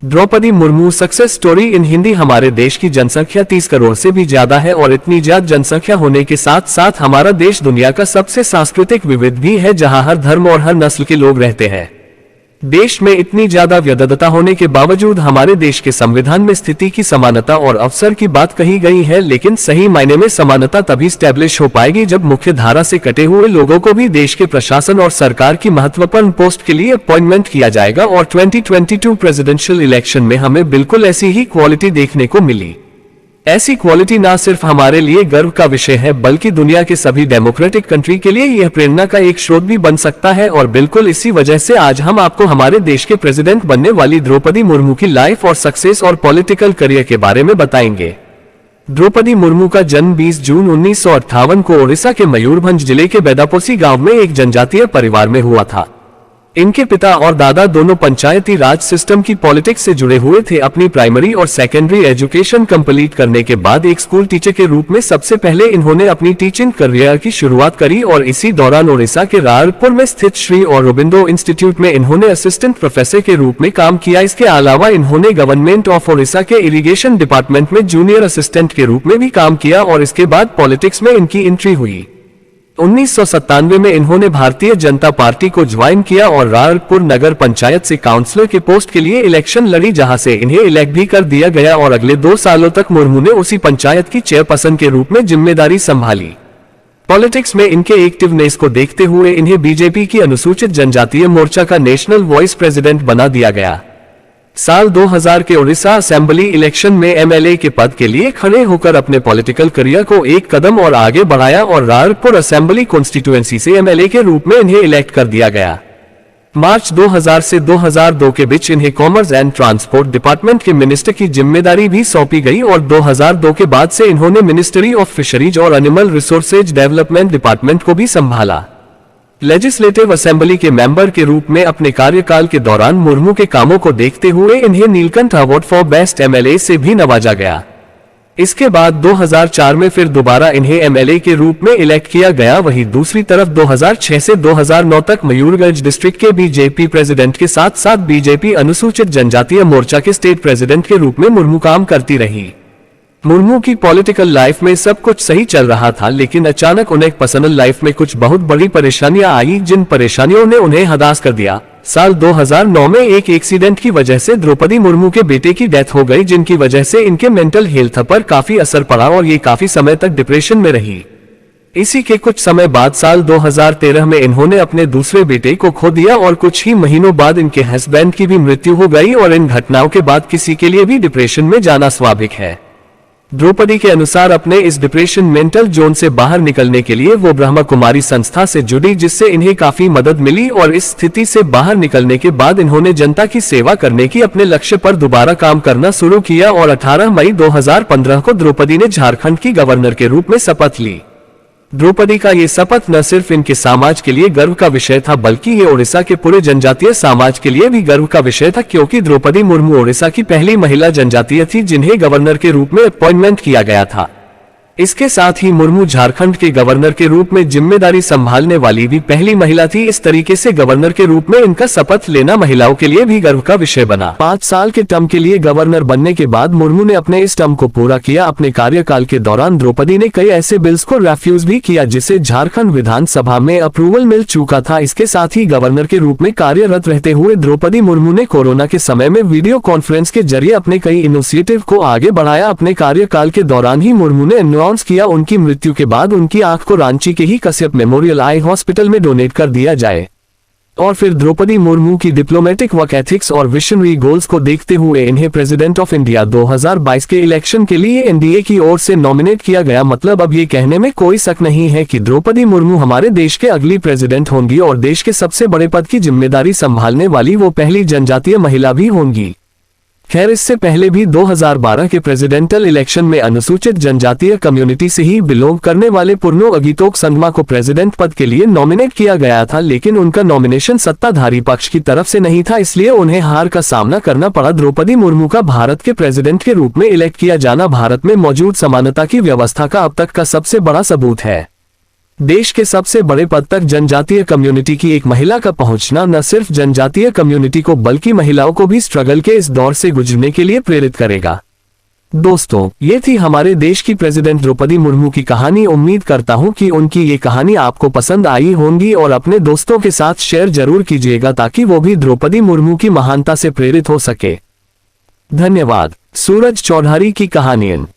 Draupadi Murmu success story in Hindi. हमारे देश की जनसंख्या 30 करोड़ से भी ज्यादा है और इतनी ज्यादा जनसंख्या होने के साथ साथ हमारा देश दुनिया का सबसे सांस्कृतिक विविध भी है, जहां हर धर्म और हर नस्ल के लोग रहते हैं। देश में इतनी ज्यादा विविधता होने के बावजूद हमारे देश के संविधान में स्थिति की समानता और अवसर की बात कही गई है, लेकिन सही मायने में समानता तभी स्टैब्लिश हो पाएगी जब मुख्य धारा से कटे हुए लोगों को भी देश के प्रशासन और सरकार की महत्वपूर्ण पोस्ट के लिए अपॉइंटमेंट किया जाएगा। और 2022 प्रेसिडेंशियल इलेक्शन में हमें बिल्कुल ऐसी ही क्वालिटी देखने को मिली। ऐसी क्वालिटी ना सिर्फ हमारे लिए गर्व का विषय है, बल्कि दुनिया के सभी डेमोक्रेटिक कंट्री के लिए यह प्रेरणा का एक स्रोत भी बन सकता है। और बिल्कुल इसी वजह से आज हम आपको हमारे देश के प्रेसिडेंट बनने वाली द्रौपदी मुर्मू की लाइफ और सक्सेस और पॉलिटिकल करियर के बारे में बताएंगे। द्रौपदी मुर्मू का जन्म 20 जून 1958 को ओडिशा के मयूरभंज जिले के बेदापोसी गांव में एक जनजातीय परिवार में हुआ था। इनके पिता और दादा दोनों पंचायती राज सिस्टम की पॉलिटिक्स से जुड़े हुए थे। अपनी प्राइमरी और सेकेंडरी एजुकेशन कंप्लीट करने के बाद एक स्कूल टीचर के रूप में सबसे पहले इन्होंने अपनी टीचिंग करियर की शुरुआत करी और इसी दौरान ओडिशा के रायपुर में स्थित श्री औरोबिंदो इंस्टीट्यूट में इन्होंने असिस्टेंट प्रोफेसर के रूप में काम किया। इसके अलावा इन्होंने गवर्नमेंट ऑफ ओडिशा के इरिगेशन डिपार्टमेंट में जूनियर असिस्टेंट के रूप में भी काम किया और इसके बाद पॉलिटिक्स में इनकी एंट्री हुई। 1997 में इन्होंने भारतीय जनता पार्टी को ज्वाइन किया और रायपुर नगर पंचायत से काउंसलर के पोस्ट के लिए इलेक्शन लड़ी, जहां से इन्हें इलेक्ट भी कर दिया गया और अगले 2 सालों तक मुर्मू ने उसी पंचायत की चेयरपर्सन के रूप में जिम्मेदारी संभाली। पॉलिटिक्स में इनके एक्टिवनेस को देखते हुए इन्हें बीजेपी की अनुसूचित जनजातीय मोर्चा का नेशनल वॉइस प्रेसिडेंट बना दिया गया। साल 2000 के ओडिशा असेंबली इलेक्शन में एमएलए के पद के लिए खड़े होकर अपने पॉलिटिकल करियर को एक कदम और आगे बढ़ाया और रायपुर असेंबली कॉन्स्टिट्यूएंसी से एमएलए के रूप में इन्हें इलेक्ट कर दिया गया। मार्च 2000 से 2002 के बीच इन्हें कॉमर्स एंड ट्रांसपोर्ट डिपार्टमेंट के मिनिस्टर की जिम्मेदारी भी सौंपी गई और 2002 के बाद से इन्होंने मिनिस्ट्री ऑफ फिशरीज और एनिमल रिसोर्सेज डेवलपमेंट डिपार्टमेंट को भी संभाला। लेजिस्लेटिव असेंबली के मेंबर के रूप में अपने कार्यकाल के दौरान मुर्मू के कामों को देखते हुए इन्हें Neelkanth award for best MLA से भी नवाजा गया। इसके बाद 2004 में फिर दोबारा इन्हें एमएलए के रूप में इलेक्ट किया गया। वहीं दूसरी तरफ 2006 से 2009 तक मयूरभंज डिस्ट्रिक्ट के बीजेपी प्रेसिडेंट के साथ साथ बीजेपी अनुसूचित जनजातीय मोर्चा के स्टेट प्रेसिडेंट के रूप में मुर्मू काम करती रही। मुर्मू की पॉलिटिकल लाइफ में सब कुछ सही चल रहा था, लेकिन अचानक उन्हें पर्सनल लाइफ में कुछ बहुत बड़ी परेशानियां आई, जिन परेशानियों ने उन्हें हताश कर दिया। साल 2009 में एक एक्सीडेंट की वजह से द्रौपदी मुर्मू के बेटे की डेथ हो गई, जिनकी वजह से इनके मेंटल हेल्थ पर काफी असर पड़ा और ये काफी समय तक डिप्रेशन में रही। इसी के कुछ समय बाद साल 2013 में इन्होंने अपने दूसरे बेटे को खो दिया और कुछ ही महीनों बाद इनके हस्बैंड की भी मृत्यु हो गई और इन घटनाओं के बाद किसी के लिए भी डिप्रेशन में जाना स्वाभाविक है। द्रौपदी के अनुसार अपने इस डिप्रेशन मेंटल जोन से बाहर निकलने के लिए वो ब्रह्मा कुमारी संस्था से जुड़ी, जिससे इन्हें काफी मदद मिली और इस स्थिति से बाहर निकलने के बाद इन्होंने जनता की सेवा करने की अपने लक्ष्य पर दोबारा काम करना शुरू किया और 18 मई 2015 को द्रौपदी ने झारखंड की गवर्नर के रूप में शपथ ली। द्रौपदी का ये शपथ न सिर्फ इनके समाज के लिए गर्व का विषय था, बल्कि ये ओडिशा के पूरे जनजातीय समाज के लिए भी गर्व का विषय था, क्योंकि द्रौपदी मुर्मू ओडिशा की पहली महिला जनजातीय थी जिन्हें गवर्नर के रूप में अपॉइंटमेंट किया गया था। इसके साथ ही मुर्मू झारखंड के गवर्नर के रूप में जिम्मेदारी संभालने वाली भी पहली महिला थी। इस तरीके से गवर्नर के रूप में इनका शपथ लेना महिलाओं के लिए भी गर्व का विषय बना। 5 साल के टर्म के लिए गवर्नर बनने के बाद मुर्मू ने अपने इस टर्म को पूरा किया। अपने कार्यकाल के दौरान द्रौपदी ने कई ऐसे बिल्स को रेफ्यूज भी किया जिसे झारखंड विधानसभा में अप्रूवल मिल चुका था। इसके साथ ही गवर्नर के रूप में कार्यरत रहते हुए द्रौपदी मुर्मू ने कोरोना के समय में वीडियो कॉन्फ्रेंस के जरिए अपने कई इनिशिएटिव को आगे बढ़ाया। अपने कार्यकाल के दौरान ही मुर्मू ने अनाउंस किया उनकी मृत्यु के बाद उनकी आंख को रांची के ही कश्यप मेमोरियल आई हॉस्पिटल में डोनेट कर दिया जाए। और फिर द्रौपदी मुर्मू की डिप्लोमेटिक वर्क एथिक्स और विजनरी गोल्स को देखते हुए इन्हें प्रेसिडेंट ऑफ इंडिया 2022 के इलेक्शन के लिए एनडीए की ओर से नॉमिनेट किया गया। मतलब अब ये कहने में कोई शक नहीं है कि द्रौपदी मुर्मू हमारे देश के अगली प्रेसिडेंट होंगी और देश के सबसे बड़े पद की जिम्मेदारी संभालने वाली वो पहली जनजातीय महिला भी होंगी। खैर, इससे पहले भी 2012 के प्रेसिडेंटल इलेक्शन में अनुसूचित जनजातीय कम्युनिटी से ही बिलोंग करने वाले पुरनो अगितोक संगमा को प्रेसिडेंट पद के लिए नॉमिनेट किया गया था, लेकिन उनका नॉमिनेशन सत्ताधारी पक्ष की तरफ से नहीं था, इसलिए उन्हें हार का सामना करना पड़ा। द्रौपदी मुर्मू का भारत के प्रेसिडेंट के रूप में इलेक्ट किया जाना भारत में मौजूद समानता की व्यवस्था का अब तक का सबसे बड़ा सबूत है। देश के सबसे बड़े पद तक जनजातीय कम्युनिटी की एक महिला का पहुंचना न सिर्फ जनजातीय कम्युनिटी को बल्कि महिलाओं को भी स्ट्रगल के इस दौर से गुजरने के लिए प्रेरित करेगा। दोस्तों, ये थी हमारे देश की प्रेसिडेंट द्रौपदी मुर्मू की कहानी। उम्मीद करता हूँ कि उनकी ये कहानी आपको पसंद आई होंगी और अपने दोस्तों के साथ शेयर जरूर कीजिएगा ताकि वो भी द्रौपदी मुर्मू की महानता से प्रेरित हो सके। धन्यवाद। सूरज चौधरी की कहानियां।